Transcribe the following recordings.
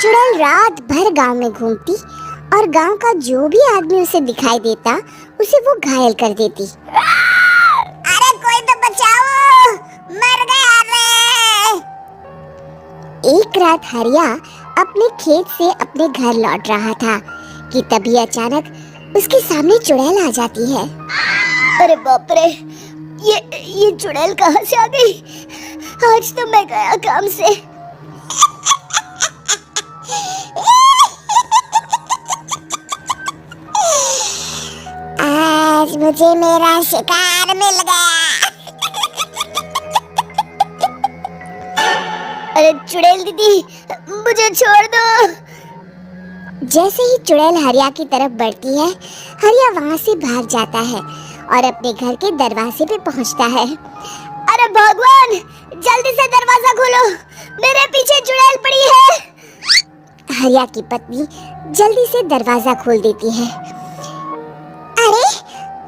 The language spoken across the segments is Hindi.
चुड़ैल रात भर गांव में घूमती और गांव का जो भी आदमी उसे दिखाई देता उसे वो घायल कर देती। अरे कोई तो बचाओ, मर गया मैं। एक रात हरिया अपने खेत से अपने घर लौट रहा था कि तभी अचानक उसके सामने चुड़ैल आ जाती है। अरे बाप रे, ये चुड़ैल कहाँ से आ गई? आज तो मैं गया काम से। आज मुझे मेरा शिकार मिल गया। अरे चुड़ैल दीदी, मुझे छोड़ दो। जैसे ही चुड़ैल हरिया की तरफ बढ़ती है, हरिया वहाँ से भाग जाता है और अपने घर के दरवाजे पे पहुँचता है। अरे भगवान, जल्दी से दरवाजा खोलो, मेरे पीछे चुड़ैल पड़ी है। हरिया की पत्नी जल्दी से दरवाजा खोल देती है। अरे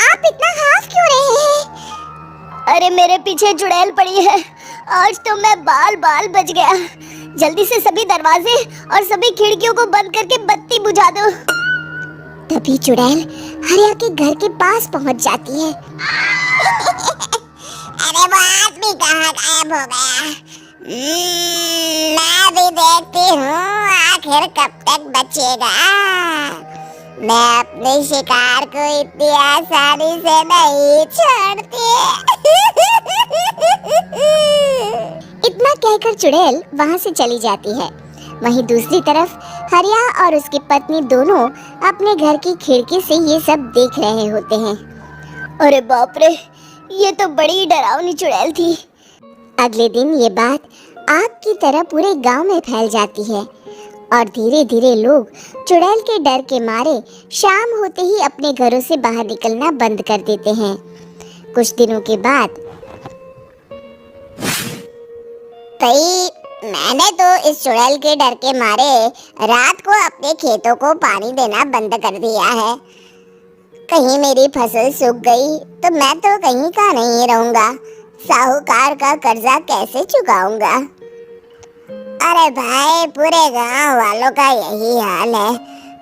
आप इतना हाफ क्यों रहे हैं? अरे मेरे पीछे चुड़ैल पड़ी है, आज तो मैं बाल बच गया। जल्दी से सभी दरवाजे और सभी खिड़कियों को बंद करके बत्ती बुझा दो। तभी चुड़ैल हरिया के घर के पास पहुंच जाती है। अरे वो आदमी कहाँ गायब हो गया? मैं भी देखती हूँ आखिर कब तक बचेगा। मैं अपने शिकार को इतनी आसानी से नहीं छोड़ती। इतना कहकर चुड़ैल वहाँ से चली जाती है। वहीं दूसरी तरफ हरिया और उसकी पत्नी दोनों अपने घर की खिड़की से ये सब देख रहे होते हैं। अरे बाप रे, ये तो बड़ी डरावनी चुड़ैल थी। अगले दिन ये बात आग की तरह पूरे गांव में फैल जाती है और धीरे धीरे लोग चुड़ैल के डर के मारे शाम होते ही अपने घरों से बाहर निकलना बंद कर देते हैं। कुछ दिनों के बाद मैंने तो इस चुड़ैल के डर के मारे रात को अपने खेतों को पानी देना बंद कर दिया है। कहीं मेरी फसल सूख गई तो मैं तो कहीं का नहीं रहूंगा। साहूकार का कर्जा कैसे चुकाऊंगा? अरे भाई, पूरे गांव वालों का यही हाल है।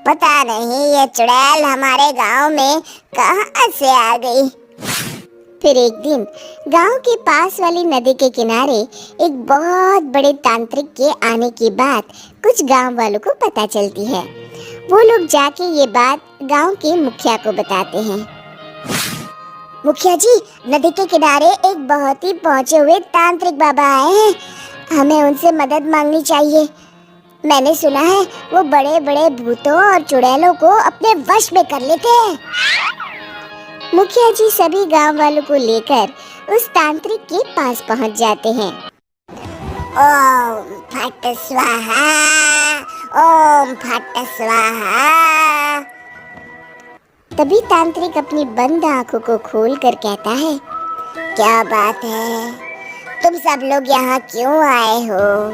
पता नहीं ये चुड़ैल हमारे गांव में कहां से आ गई। फिर एक दिन गांव के पास वाली नदी के किनारे एक बहुत बड़े तांत्रिक के आने की बात कुछ गांव वालों को पता चलती है। वो लोग जाके ये बात गांव के मुखिया को बताते हैं। मुखिया जी, नदी के किनारे एक बहुत ही पहुंचे हुए तांत्रिक बाबा आए हैं, हमें उनसे मदद मांगनी चाहिए। मैंने सुना है वो बड़े बड़े भूतों और चुड़ैलों को अपने वश में कर लेते हैं। मुखिया जी सभी गांव वालों को लेकर उस तांत्रिक के पास पहुंच जाते हैं। ओम फट स्वाहा, ओम फट स्वाहा। तभी तांत्रिक अपनी बंद आंखों को खोलकर कहता है, क्या बात है, तुम सब लोग यहाँ क्यों आए हो?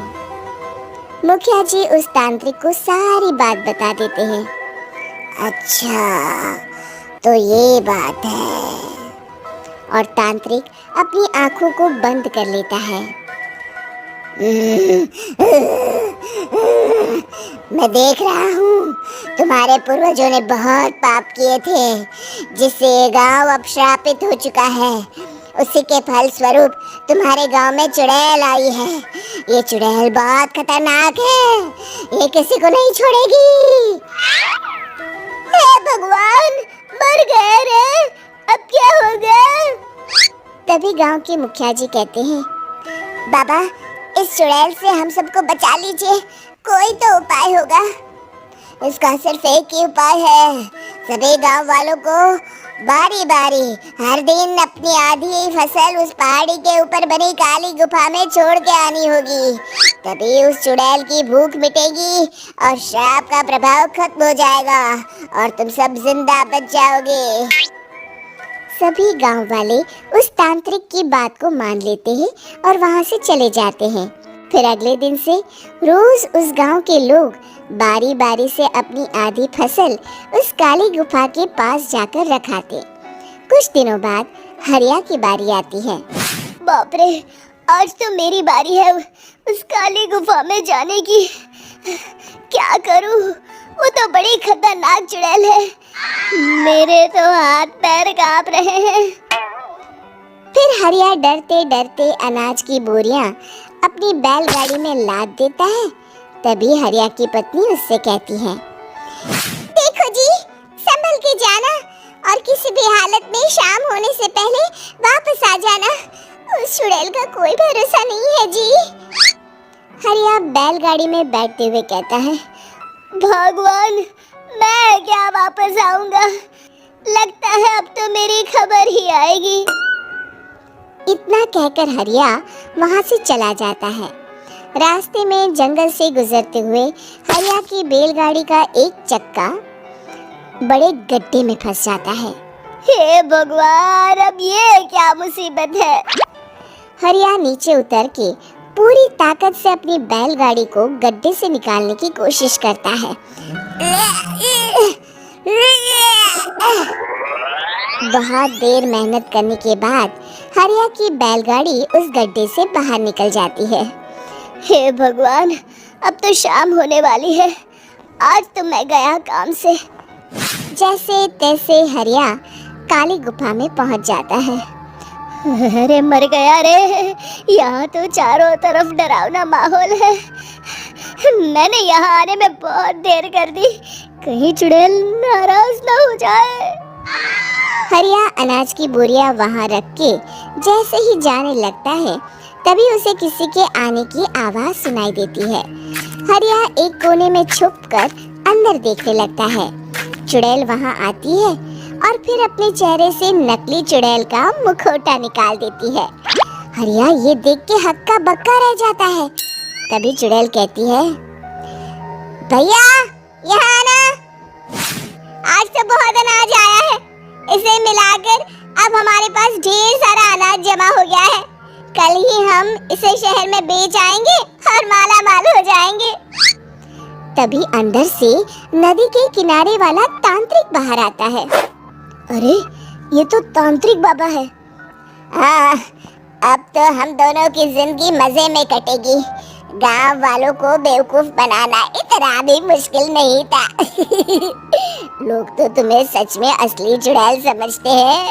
मुखिया जी उस तांत्रिक को सारी बात बता देते हैं। अच्छा, तो ये बात है। और तांत्रिक अपनी आंखों को बंद कर लेता है। मैं देख रहा हूँ तुम्हारे पूर्वजों ने बहुत पाप किए थे, जिससे ये गांव अब श्रापित हो चुका है। उसी के फल स्वरूप तुम्हारे गांव में चुड़ैल आई है। ये चुड़ैल बहुत खतरनाक है, ये किसी को नहीं छोड़ेगी। हे भगवान, मर गए रे, अब क्या होगा? तभी गांव के मुखिया जी कहते हैं, बाबा, इस चुड़ैल से हम सबको बचा लीजिए, कोई तो उपाय होगा। इसका सिर्फ एक ही उपाय है, सभी गांव वालों को बारी बारी हर दिन अपनी आधी फसल उस पहाड़ी के ऊपर बनी काली गुफा में छोड़ के आनी होगी। तभी उस चुड़ैल की भूख मिटेगी और श्राप का प्रभाव खत्म हो जाएगा और तुम सब जिंदा बच जाओगे। सभी गांव वाले उस तांत्रिक की बात को मान लेते हैं और वहां से चले जाते हैं। फिर अगले दिन से रोज उस गांव के लोग बारी बारी से अपनी आधी फसल उस काली गुफा के पास जाकर रखाते। कुछ दिनों बाद हरिया की बारी आती है। बाप रे, आज तो मेरी बारी है उस काली गुफा में जाने की। क्या करूं? वो तो बड़ी खतरनाक चुड़ैल है। मेरे तो हाथ पैर कांप रहे हैं। फिर हरिया डरते डरते अनाज की बोरियां अपनी बैलगाड़ी में लाद देता है। तभी हरिया की पत्नी उससे कहती है, देखो जी, संभल के जाना और किसी भी हालत में शाम होने से पहले वापस आ जाना। उस चुड़ैल का कोई भरोसा नहीं है जी। हरिया बैलगाड़ी में बैठते हुए कहता है, भगवान, मैं क्या वापस आऊंगा? लगता है अब तो मेरी खबर ही आएगी। इतना कहकर हरिया वहां से चला जाता है। रास्ते में जंगल से गुजरते हुए हरिया की बैलगाड़ी का एक चक्का बड़े गड्ढे में फंस जाता है। हे भगवान, अब ये क्या मुसीबत है? हरिया नीचे उतर के पूरी ताकत से अपनी बैलगाड़ी को गड्ढे से निकालने की कोशिश करता है। बहुत देर मेहनत करने के बाद हरिया की बैलगाड़ी उस गड्ढे से बाहर निकल जाती है। हे भगवान, अब तो शाम होने वाली है। आज तो मैं गया काम से। जैसे तैसे हरिया काली गुफा में पहुंच जाता है। अरे मर गया रे, यहाँ तो चारों तरफ डरावना माहौल है। मैंने यहाँ आने में बहुत देर कर दी, कहीं चुड़ैल नाराज ना हो जाए। हरिया अनाज की बोरियां वहां रख के जैसे ही जाने लगता है, तभी उसे किसी के आने की आवाज सुनाई देती है। हरिया एक कोने में छुपकर अंदर देखने लगता है। चुड़ैल वहां आती है और फिर अपने चेहरे से नकली चुड़ैल का मुखौटा निकाल देती है। हरिया ये देख के हक्का बक्का रह जाता है। तभी चुड़ैल कहती है, भैया यहाँ आना, आज तो बहुत अनाज आया है। इसे मिलाकर अब हमारे पास ढेर सारा अनाज जमा हो गया है। कल ही हम इसे शहर में बेच आएंगे और माला माल हो जाएंगे। तभी अंदर से नदी के किनारे वाला तांत्रिक बाहर आता है। अरे, ये तो तांत्रिक बाबा है। हाँ, अब तो हम दोनों की जिंदगी मजे में कटेगी। गांव वालों को बेवकूफ बनाना इतना भी मुश्किल नहीं था। लोग तो तुम्हें सच में असली चुड़ैल समझते हैं।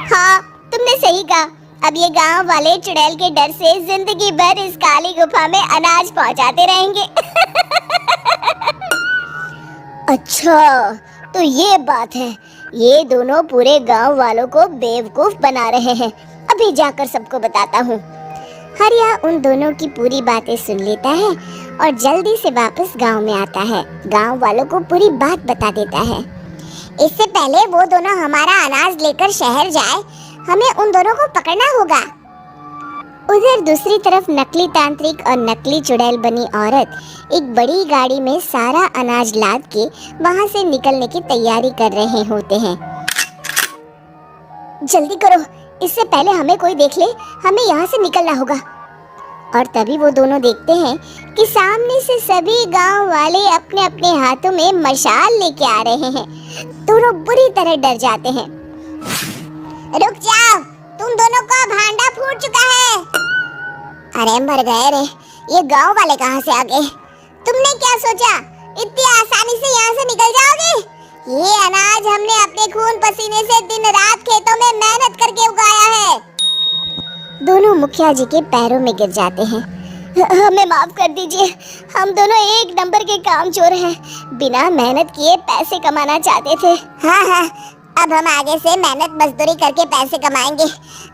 हाँ, तुमने सही कहा। अब ये गांव वाले चुड़ैल के डर से जिंदगी भर इस काली गुफा में अनाज पहुंचाते रहेंगे। अच्छा, तो ये बात है। ये दोनों पूरे गांव वालों को बेवकूफ बना रहे हैं। अभी जाकर सबको बताता हूँ। हरिया उन दोनों की पूरी बातें सुन लेता है और जल्दी से वापस गांव में आता है। गांव वालों को पूरी बात बता देता है। इससे पहले वो दोनों हमारा अनाज लेकर शहर जाए, हमें उन दोनों को पकड़ना होगा। उधर दूसरी तरफ नकली तांत्रिक और नकली चुड़ैल बनी औरत एक बड़ी गाड़ी में सारा अनाज लाद के वहां से निकलने की तैयारी कर रहे होते हैं। जल्दी करो, इससे पहले हमें कोई देख ले। हमें यहाँ से निकलना होगा। और तभी वो दोनों देखते हैं कि सामने से सभी गांव वाले अपने अपने हाथों में मशाल लेके आ रहे हैं। दोनों बुरी तरह डर जाते हैं। रुक जाओ, तुम दोनों का भांडा फूट चुका है। अरे मर गए रे, ये गांव वाले कहाँ से आ गए? तुमने क्या सोचा इतनी आसानी से यहाँ से निकल जाओगे? ये अनाज हमने अपने खून पसीने से दिन रात खेतों में मेहनत करके उगाया है। दोनों मुखिया जी के पैरों में गिर जाते हैं। हमें माफ कर दीजिए, हम दोनों एक नंबर के कामचोर हैं। बिना मेहनत किए पैसे कमाना चाहते थे। हाँ, अब हम आगे से मेहनत मजदूरी करके पैसे कमाएंगे।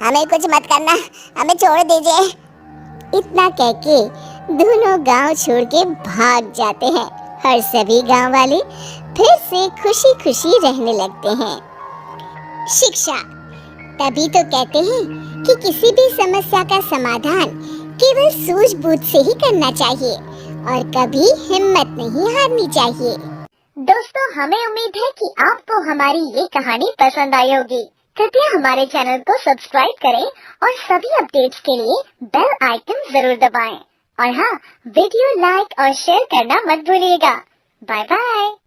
हमें कुछ मत करना, हमें छोड़ दीजिए। इतना कह के दोनों गांव छोड़ के भाग जाते हैं और सभी गांव वाले फिर से खुशी खुशी रहने लगते हैं। शिक्षा, तभी तो कहते हैं कि किसी भी समस्या का समाधान केवल सूझबूझ से ही करना चाहिए और कभी हिम्मत नहीं हारनी चाहिए। दोस्तों, हमें उम्मीद है कि आपको हमारी ये कहानी पसंद आई होगी। कृपया हमारे चैनल को सब्सक्राइब करें और सभी अपडेट्स के लिए बेल आइकन जरूर दबाएं। और हाँ, वीडियो लाइक और शेयर करना मत भूलिएगा। Bye bye.